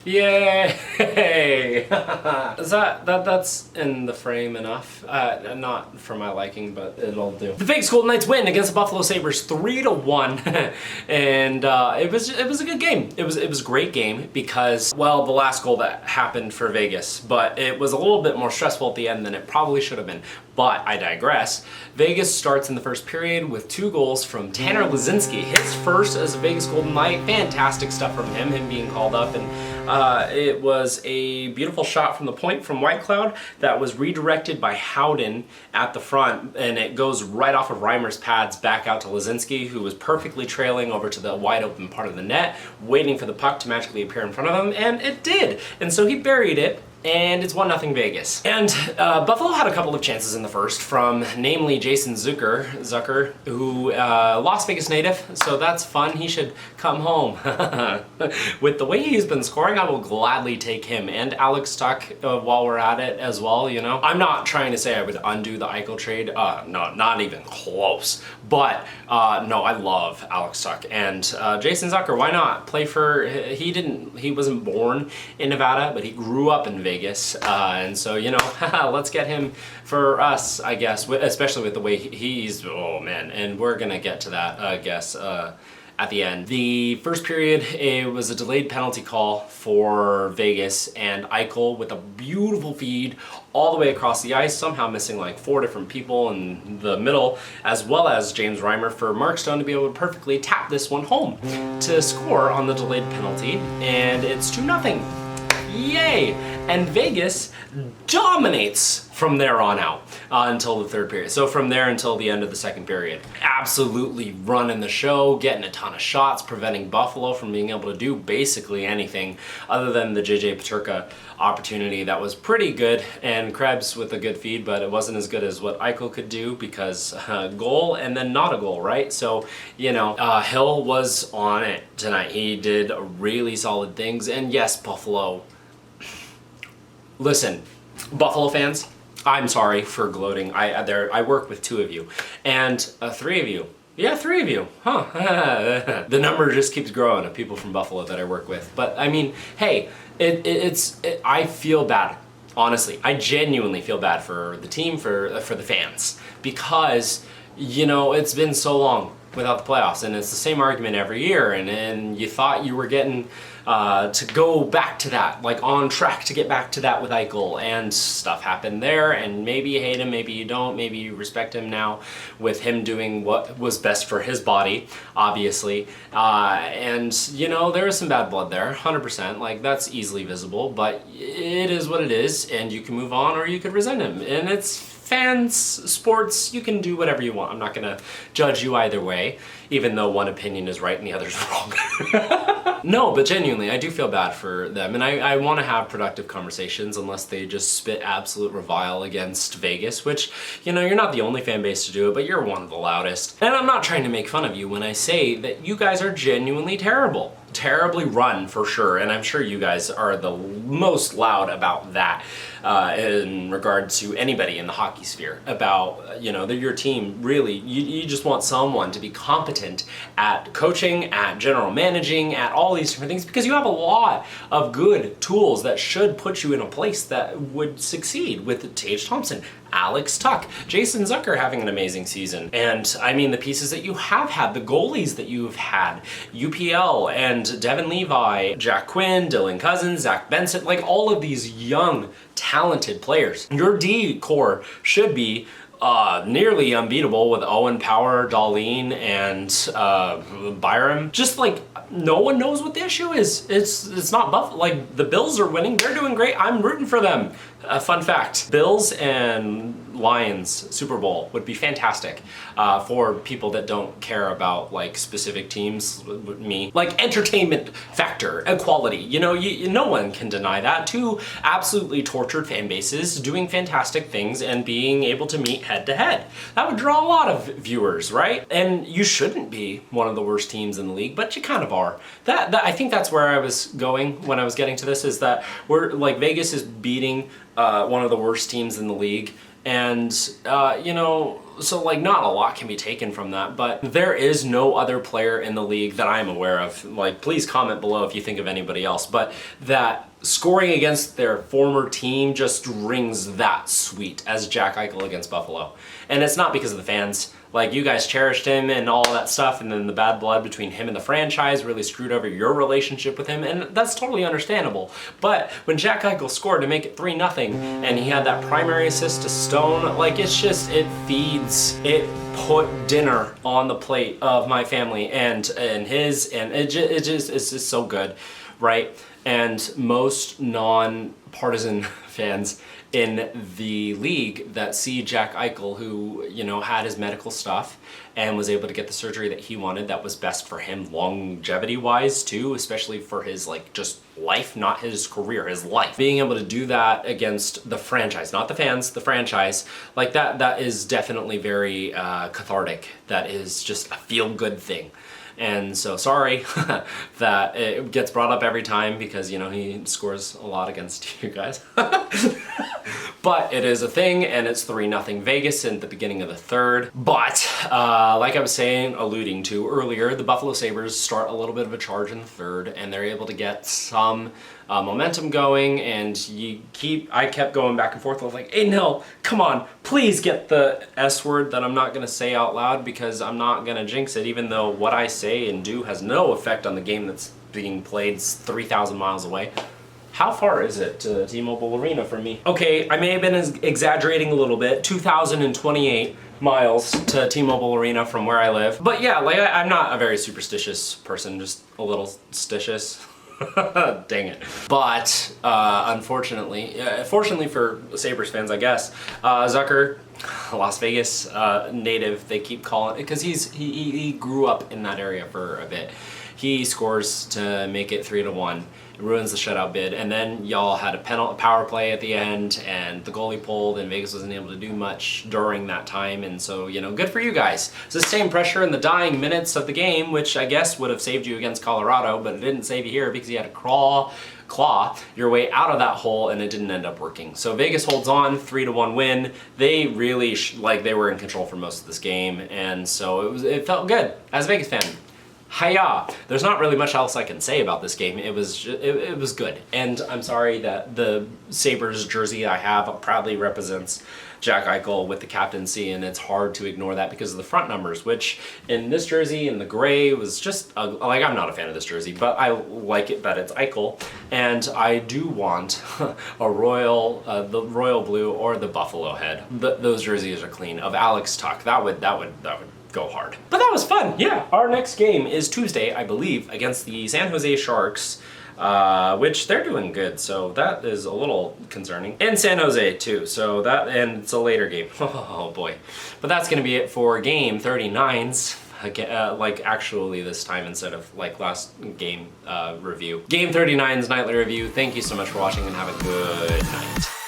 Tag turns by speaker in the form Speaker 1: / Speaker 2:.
Speaker 1: Yay! That's in the frame enough. Not for my liking, but it'll do. The Vegas Golden Knights win against the Buffalo Sabres 3-1, and it was a good game. It was a great game because, well, the last goal that happened for Vegas, but it was a little bit more stressful at the end than it probably should have been. But I digress. Vegas starts in the first period with 2 goals from Tanner Laczynski. His first as a Vegas Golden Knight. Fantastic stuff from him being called up. And it was a beautiful shot from the point from Whitecloud that was redirected by Howden at the front. And it goes right off of Reimer's pads back out to Laczynski, who was perfectly trailing over to the wide open part of the net, waiting for the puck to magically appear in front of him. And it did. And so he buried it. And it's 1-0 Vegas. And Buffalo had a couple of chances in the first from namely Jason Zucker, who Las Vegas native, so that's fun. He should come home. With the way he's been scoring, I will gladly take him and Alex Tuck while we're at it as well, you know. I'm not trying to say I would undo the Eichel trade. No, not even close. But no, I love Alex Tuck and Jason Zucker. Why not play for? He wasn't born in Nevada, but he grew up in Vegas, and so, you know, let's get him for us, I guess, especially with the way he's, oh man, and we're gonna get to that, I guess, at the end. The first period, it was a delayed penalty call for Vegas, and Eichel with a beautiful feed all the way across the ice, somehow missing like 4 different people in the middle, as well as James Reimer, for Mark Stone to be able to perfectly tap this one home to score on the delayed penalty, and it's 2-0. Yay! And Vegas dominates from there on out until the third period. So from there until the end of the second period. Absolutely running the show, getting a ton of shots, preventing Buffalo from being able to do basically anything other than the JJ Peterka opportunity that was pretty good, and Krebs with a good feed, but it wasn't as good as what Eichel could do because goal and then not a goal, right? So, you know, Hill was on it tonight. He did really solid things, and yes, Buffalo. Listen, Buffalo fans, I'm sorry for gloating. I work with 2 of you, and 3 of you. Yeah, 3 of you, huh? The number just keeps growing of people from Buffalo that I work with. But I mean, hey, I feel bad. Honestly, I genuinely feel bad for the team, for the fans, because, you know, it's been so long without the playoffs, and it's the same argument every year, and you thought you were getting to go back to that, like on track to get back to that with Eichel, and stuff happened there, and maybe you hate him, maybe you don't, maybe you respect him now with him doing what was best for his body, obviously, and, you know, there is some bad blood there, 100%, like, that's easily visible, but it is what it is, and you can move on or you could resent him, and it's fans, sports, you can do whatever you want. I'm not gonna judge you either way, even though one opinion is right and the other's wrong. No, but genuinely, I do feel bad for them, and I want to have productive conversations unless they just spit absolute revile against Vegas, which, you know, you're not the only fan base to do it, but you're one of the loudest. And I'm not trying to make fun of you when I say that you guys are genuinely terrible. Terribly run, for sure, and I'm sure you guys are the most loud about that in regard to anybody in the hockey sphere, about, you know, that your team really, you just want someone to be competent at coaching, at general managing, at all these different things, because you have a lot of good tools that should put you in a place that would succeed with Tage Thompson, Alex Tuck, Jason Zucker having an amazing season. And I mean, the pieces that you have had, the goalies that you've had, UPL and Devin Levi, Jack Quinn, Dylan Cousins, Zach Benson, like all of these young, talented players. Your D core should be nearly unbeatable with Owen Power, Darlene, and Byram. Just like, no one knows what the issue is. It's not Buffalo. Like, the Bills are winning. They're doing great. I'm rooting for them. Fun fact, Bills and Lions Super Bowl would be fantastic for people that don't care about like specific teams, me. Like entertainment factor, equality, you know, no one can deny that. 2 absolutely tortured fan bases doing fantastic things and being able to meet head to head. That would draw a lot of viewers, right? And you shouldn't be one of the worst teams in the league, but you kind of are. That I think that's where I was going when I was getting to this, is that we're like, Vegas is beating one of the worst teams in the league, and you know, So like not a lot can be taken from that, but there is no other player in the league that I'm aware of, like please comment below if you think of anybody else, but that scoring against their former team just rings that sweet as Jack Eichel against Buffalo. And it's not because of the fans. Like, you guys cherished him and all that stuff, and then the bad blood between him and the franchise really screwed over your relationship with him, and that's totally understandable. But when Jack Eichel scored to make it 3-0, and he had that primary assist to Stone, like, it's just, it put dinner on the plate of my family and his, and it's just so good, right? And most non-partisan fans in the league that see Jack Eichel, who, you know, had his medical stuff and was able to get the surgery that he wanted that was best for him longevity-wise too, especially for his, like, just life, not his career, his life. Being able to do that against the franchise, not the fans, the franchise, like that is definitely very cathartic. That is just a feel-good thing. And so sorry that it gets brought up every time because, you know, he scores a lot against you guys. But it is a thing, and it's 3-0 Vegas in the beginning of the third. But like I was saying, alluding to earlier, the Buffalo Sabres start a little bit of a charge in the third, and they're able to get some momentum going, and I kept going back and forth. I was like, hey, no, come on, please get the S word that I'm not gonna say out loud because I'm not gonna jinx it, even though what I say and do has no effect on the game that's being played 3,000 miles away. How far is it to T-Mobile Arena from me? Okay, I may have been exaggerating a little bit. 2,028 miles to T-Mobile Arena from where I live. But yeah, like I'm not a very superstitious person, just a little stitious. Dang it. But unfortunately, fortunately for Sabres fans, I guess, Zucker, Las Vegas native, they keep calling, because he grew up in that area for a bit. He scores to make it 3-1. It ruins the shutout bid, and then y'all had a power play at the end, and the goalie pulled, and Vegas wasn't able to do much during that time, and so, you know, good for you guys. Sustained pressure in the dying minutes of the game, which I guess would have saved you against Colorado, but it didn't save you here because you had to claw your way out of that hole, and it didn't end up working. So Vegas holds on, 3-1 win. They really, they were in control for most of this game, and so it felt good as a Vegas fan. Hiya! There's not really much else I can say about this game. It was good, and I'm sorry that the Sabres jersey I have proudly represents Jack Eichel with the captaincy, and it's hard to ignore that because of the front numbers, which in this jersey in the gray was just like, I'm not a fan of this jersey, but I like it that it's Eichel, and I do want a royal, the royal blue or the buffalo head. Those jerseys are clean. Of Alex Tuck, that would go hard. But that was fun, yeah. Our next game is Tuesday, I believe, against the San Jose Sharks, which they're doing good, so that is a little concerning. And San Jose too, so and it's a later game. Oh boy. But that's gonna be it for game 39's. Like actually this time instead of like last game review. Game 39's nightly review. Thank you so much for watching and have a good night.